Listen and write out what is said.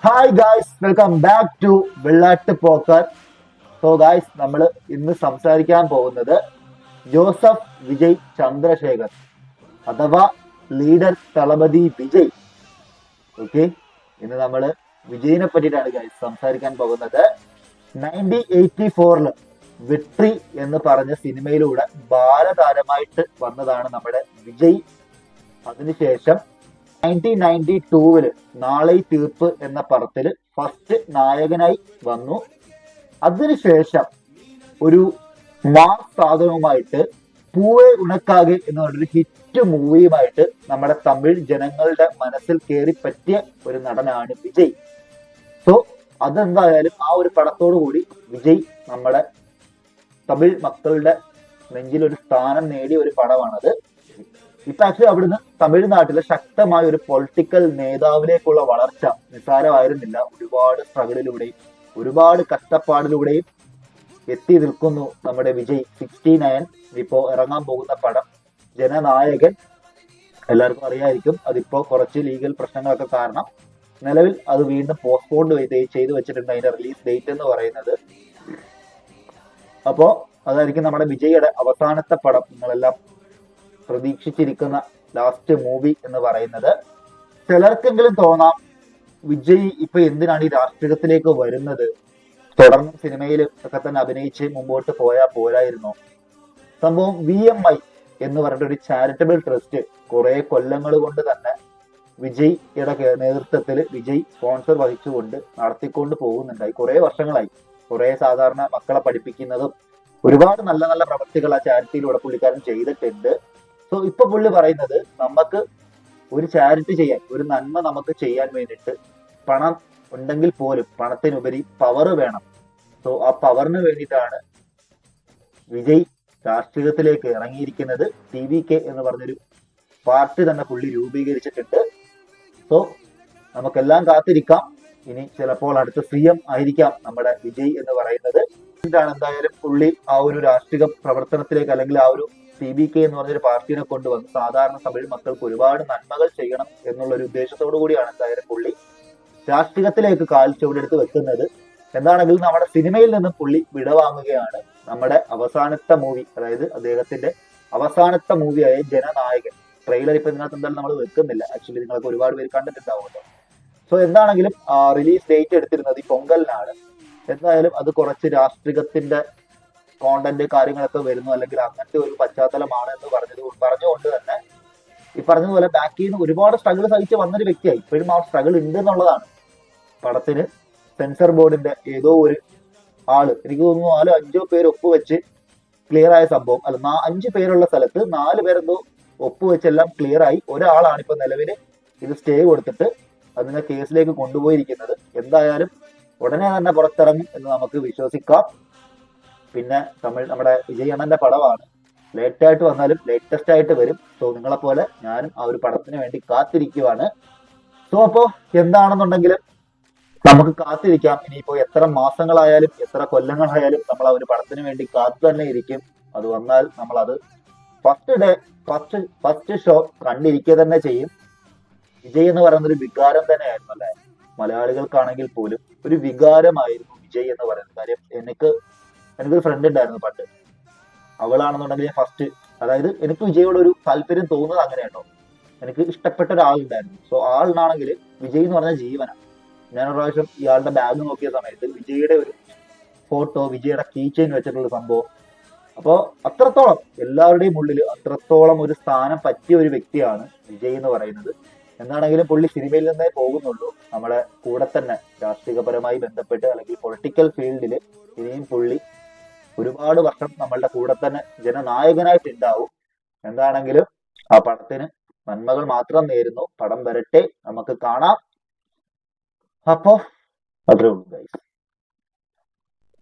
Hi guys, welcome back to വെള്ളാട്ട് പോക്കർ. So guys, നമ്മൾ ഇന്ന് സംസാരിക്കാൻ പോകുന്നത് ജോസഫ് വിജയ് ചന്ദ്രശേഖർ അഥവാ ലീഡർ തളപതി വിജയ്. ഓക്കെ, ഇന്ന് നമ്മൾ വിജയിനെ പറ്റിയിട്ടാണ് ഗായ്സ് സംസാരിക്കാൻ പോകുന്നത്. 1984 വിക്ടറി എന്ന് പറഞ്ഞ സിനിമയിലൂടെ ബാലതാരമായിട്ട് വന്നതാണ് നമ്മുടെ വിജയ്. അതിനുശേഷം 1992 നാളെ തീർപ്പ് എന്ന പടത്തില് ഫസ്റ്റ് നായകനായി വന്നു. അതിനുശേഷം ഒരു മാസ് സാധനവുമായിട്ട് പൂവേ ഉണക്കാകെ എന്ന് പറഞ്ഞൊരു ഹിറ്റ് മൂവിയുമായിട്ട് നമ്മുടെ തമിഴ് ജനങ്ങളുടെ മനസ്സിൽ കയറി പറ്റിയ ഒരു നടനാണ് വിജയ്. സോ അതെന്തായാലും ആ ഒരു പടത്തോടു കൂടി വിജയ് നമ്മുടെ തമിഴ് മക്കളുടെ നെഞ്ചിൽ ഒരു സ്ഥാനം നേടിയ ഒരു പടമാണത്. ഇപ്പൊ ആക്ച്വലി അവിടുന്ന് തമിഴ്നാട്ടിലെ ശക്തമായ ഒരു പൊളിറ്റിക്കൽ നേതാവിലേക്കുള്ള വളർച്ച നിസ്സാരമായിരുന്നില്ല. ഒരുപാട് സ്ട്രഗിളിലൂടെയും ഒരുപാട് കഷ്ടപ്പാടിലൂടെയും എത്തി നിൽക്കുന്നു നമ്മുടെ വിജയ്. 69 ഇപ്പോ ഇറങ്ങാൻ പോകുന്ന പടം ജനനായകൻ, എല്ലാവർക്കും അറിയായിരിക്കും. അതിപ്പോ കുറച്ച് ലീഗൽ പ്രശ്നങ്ങളൊക്കെ കാരണം നിലവിൽ അത് വീണ്ടും പോസ്റ്റ്പോണ്ട് ചെയ്തു വെച്ചിട്ടുണ്ട്, അതിന്റെ റിലീസ് ഡേറ്റ് എന്ന് പറയുന്നത്. അപ്പോ അതായിരിക്കും നമ്മുടെ വിജയുടെ അവസാനത്തെ പടം, നിങ്ങളെല്ലാം പ്രതീക്ഷിച്ചിരിക്കുന്ന ലാസ്റ്റ് മൂവി എന്ന് പറയുന്നത്. ചിലർക്കെങ്കിലും തോന്നാം വിജയ് ഇപ്പൊ എന്തിനാണ് ഈ രാഷ്ട്രീയത്തിലേക്ക് വരുന്നത്, തുടർന്ന് സിനിമയിൽ ഒക്കെ തന്നെ അഭിനയിച്ച് മുമ്പോട്ട് പോയാൽ പോരായിരുന്നോ. സംഭവം VMI എന്ന് പറഞ്ഞിട്ട് ഒരു ചാരിറ്റബിൾ ട്രസ്റ്റ് കുറെ കൊല്ലങ്ങൾ കൊണ്ട് തന്നെ വിജയ്യുടെ നേതൃത്വത്തിൽ വിജയ് സ്പോൺസർ വഹിച്ചുകൊണ്ട് നടത്തിക്കൊണ്ട് പോകുന്നുണ്ടായി. കുറെ വർഷങ്ങളായി. കുറെ സാധാരണ മക്കളെ പഠിപ്പിക്കുന്നതും ഒരുപാട് നല്ല നല്ല പ്രവൃത്തികൾ ആ ചാരിറ്റിയിലൂടെ പുള്ളിക്കാരൻ ചെയ്തിട്ടുണ്ട്. സോ ഇപ്പൊ പുള്ളി പറയുന്നത്, നമുക്ക് ഒരു ചാരിറ്റി ചെയ്യാൻ, ഒരു നന്മ നമുക്ക് ചെയ്യാൻ വേണ്ടിയിട്ട് പണം ഉണ്ടെങ്കിൽ പോലും പണത്തിനുപരി പവർ വേണം. സോ ആ പവറിന് വേണ്ടിയിട്ടാണ് വിജയ് രാഷ്ട്രീയത്തിലേക്ക് ഇറങ്ങിയിരിക്കുന്നത്. TVK എന്ന് പറഞ്ഞൊരു പാർട്ടി തന്നെ പുള്ളി രൂപീകരിച്ചിട്ടുണ്ട്. സോ നമുക്കെല്ലാം കാത്തിരിക്കാം. ഇനി ചിലപ്പോൾ അടുത്ത CM ആയിരിക്കാം നമ്മുടെ വിജയ് എന്ന് പറയുന്നത്. എന്തായാലും പുള്ളി ആ ഒരു രാഷ്ട്രീയ പ്രവർത്തനത്തിലേക്ക്, അല്ലെങ്കിൽ ആ ഒരു TVK എന്ന് പറഞ്ഞൊരു പാർട്ടിനെ കൊണ്ടുവന്ന് സാധാരണ തമിഴ് മക്കൾക്ക് ഒരുപാട് നന്മകൾ ചെയ്യണം എന്നുള്ള ഒരു ഉദ്ദേശത്തോടു കൂടിയാണ് എന്തായാലും പുള്ളി രാഷ്ട്രീയത്തിലേക്ക് കാൽ ചുവടെടുത്ത് വെക്കുന്നത്. എന്താണെങ്കിലും നമ്മുടെ സിനിമയിൽ നിന്നും പുള്ളി വിടവാങ്ങുകയാണ്. നമ്മുടെ അവസാനത്തെ മൂവി, അതായത് അദ്ദേഹത്തിന്റെ അവസാനത്തെ മൂവിയായ ജനനായകൻ, ട്രെയിലർ ഇപ്പൊ ഇതിനകത്ത് എന്തായാലും നമ്മൾ വെക്കുന്നില്ല. ആക്ച്വലി നിങ്ങൾക്ക് ഒരുപാട് പേര് കണ്ടിട്ടുണ്ടാവുമല്ലോ. സോ എന്താണെങ്കിലും റിലീസ് ഡേറ്റ് എടുത്തിരുന്നത് ഈ പൊങ്കലിനാണ്. എന്തായാലും അത് കുറച്ച് രാഷ്ട്രീയത്തിന്റെ കോണ്ടന്റ് കാര്യങ്ങളൊക്കെ വരുന്നു, അല്ലെങ്കിൽ അങ്ങനത്തെ ഒരു പശ്ചാത്തലമാണ് എന്ന് പറഞ്ഞുകൊണ്ട് തന്നെ ഈ പറഞ്ഞതുപോലെ ബാക്കിൽ നിന്ന് ഒരുപാട് സ്ട്രഗിൾ സഹിച്ച് വന്നൊരു വ്യക്തിയായി. ഇപ്പോഴും ആ സ്ട്രഗിൾ ഉണ്ട് എന്നുള്ളതാണ്. പടത്തിന് സെൻസർ ബോർഡിന്റെ ഏതോ ഒരു ആള്, എനിക്ക് തോന്നുന്നു 4-5 പേര് ഒപ്പുവെച്ച് ക്ലിയർ ആയ സംഭവം, അല്ല 5 പേരുള്ള സ്ഥലത്ത് 4 പേരെന്തോ ഒപ്പുവെച്ചെല്ലാം ക്ലിയർ ആയി. ഒരാളാണ് ഇപ്പൊ നിലവിൽ ഇത് സ്റ്റേ കൊടുത്തിട്ട് അതിനെ കേസിലേക്ക് കൊണ്ടുപോയിരിക്കുന്നത്. എന്തായാലും ഉടനെ തന്നെ പുറത്തിറങ്ങും എന്ന് നമുക്ക് വിശ്വസിക്കാം. പിന്നെ നമ്മുടെ വിജയ് അണ്ണന്റെ പടമാണ്. ലേറ്റ് ആയിട്ട് വന്നാലും ലേറ്റസ്റ്റ് ആയിട്ട് വരും. സോ നിങ്ങളെ പോലെ ഞാനും ആ ഒരു പടത്തിന് വേണ്ടി കാത്തിരിക്കുവാണ്. സോ അപ്പോ എന്താണെന്നുണ്ടെങ്കിലും നമുക്ക് കാത്തിരിക്കാം. ഇനിയിപ്പോ എത്ര മാസങ്ങളായാലും എത്ര കൊല്ലങ്ങളായാലും നമ്മൾ ആ ഒരു പടത്തിന് വേണ്ടി കാത്തു തന്നെ ഇരിക്കും. അത് വന്നാൽ നമ്മൾ അത് ഫസ്റ്റ് ഷോ കണ്ടിരിക്കുക തന്നെ ചെയ്യും. വിജയ് എന്ന് പറയുന്ന ഒരു വികാരം തന്നെയായിരുന്നു അല്ലെ, മലയാളികൾക്കാണെങ്കിൽ പോലും ഒരു വികാരമായിരുന്നു വിജയ് എന്ന് പറയുന്നത്. കാര്യം എനിക്കൊരു ഫ്രണ്ട് ഉണ്ടായിരുന്നു പണ്ട്. അവളാണെന്നുണ്ടെങ്കിൽ ഫസ്റ്റ്, അതായത് എനിക്ക് വിജയോട് ഒരു താല്പര്യം തോന്നുന്നത് അങ്ങനെ കേട്ടോ. എനിക്ക് ഇഷ്ടപ്പെട്ട ഒരാളുണ്ടായിരുന്നു. സോ ആളിനാണെങ്കിൽ വിജയ് എന്ന് പറഞ്ഞ ജീവനാണ്. ഞാനൊരു പ്രാവശ്യം ഇയാളുടെ ബാഗ് നോക്കിയ സമയത്ത് വിജയുടെ ഒരു ഫോട്ടോ, വിജയുടെ കീ ചെയിൻ വെച്ചിട്ടുള്ള സംഭവം. അപ്പോ അത്രത്തോളം എല്ലാവരുടെയും ഉള്ളിൽ അത്രത്തോളം ഒരു സ്ഥാനം പറ്റിയ ഒരു വ്യക്തിയാണ് വിജയ് എന്ന് പറയുന്നത്. എന്താണെങ്കിലും പുള്ളി സിനിമയിൽ നിന്നേ പോകുന്നുള്ളൂ. നമ്മുടെ കൂടെ തന്നെ രാഷ്ട്രീയപരമായി ബന്ധപ്പെട്ട് അല്ലെങ്കിൽ പൊളിറ്റിക്കൽ ഫീൽഡിൽ ഇനിയും പുള്ളി ഒരുപാട് വർഷം നമ്മളുടെ കൂടെ തന്നെ ജനനായകനായിട്ടുണ്ടാവും. എന്താണെങ്കിലും ആ പടത്തിന് നന്മകൾ മാത്രം നേരുന്നു. പടം വരട്ടെ, നമുക്ക് കാണാം. അപ്പോ അത്രേ ഉള്ളൂ ഗൈസ്.